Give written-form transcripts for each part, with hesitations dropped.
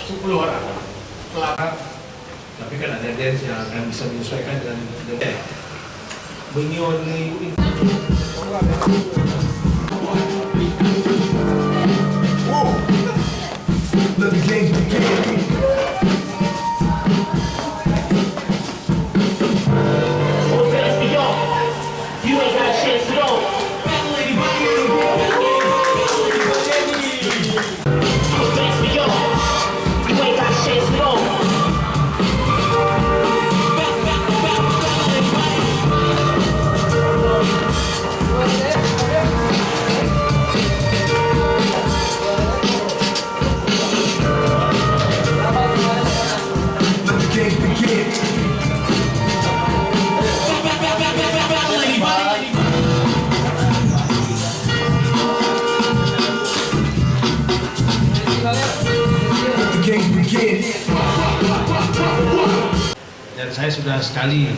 10 orang. Tapi kan ada dance yang akan bisa menyesuaikan dengan menyon ini. Dan saya sudah sekali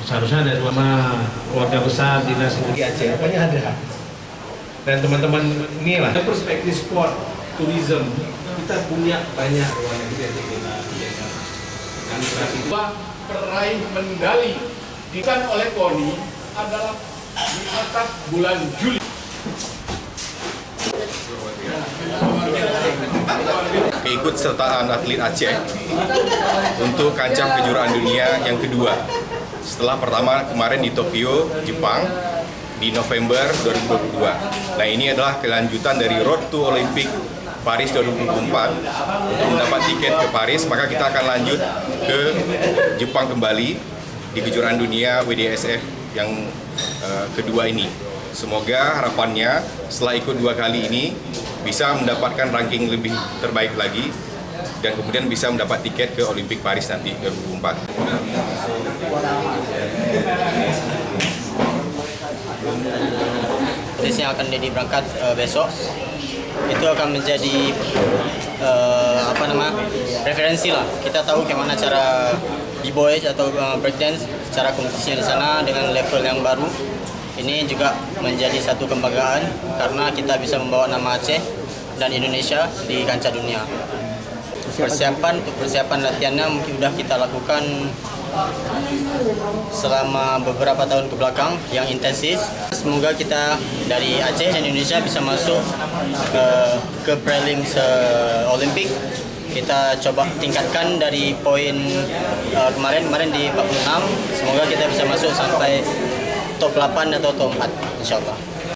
seharusnya ada sama keluarga besar dinas di Aceh, apanya ada. Dan teman-teman inilah perspektif sport, tourism, kita punya banyak ruang yang kita peraih medali diberikan oleh KONI adalah di atas bulan Juli. Keikutsertaan atlet Aceh untuk kancah kejuaraan dunia yang kedua. Setelah pertama kemarin di Tokyo, Jepang di November 2022. Nah, ini adalah kelanjutan dari Road to Olympic Paris 2024. Untuk mendapat tiket ke Paris, maka kita akan lanjut ke Jepang kembali di kejuaraan dunia WDSF yang kedua ini. Semoga harapannya setelah ikut 2 kali ini bisa mendapatkan ranking lebih terbaik lagi dan kemudian bisa mendapat tiket ke Olimpik Paris nanti 2024. Tes yang akan jadi berangkat besok itu akan menjadi referensi lah. Kita tahu bagaimana cara b-boy atau breakdance, cara kompetisinya di sana dengan level yang baru. Ini juga menjadi satu kebanggaan karena kita bisa membawa nama Aceh dan Indonesia di kancah dunia. Persiapan latihannya mungkin sudah kita lakukan selama beberapa tahun ke belakang yang intensif. Semoga kita dari Aceh dan Indonesia bisa masuk ke prelims Olimpik. Kita coba tingkatkan dari poin kemarin di 46. Semoga kita bisa masuk sampai top 8 atau top 4 insya Allah.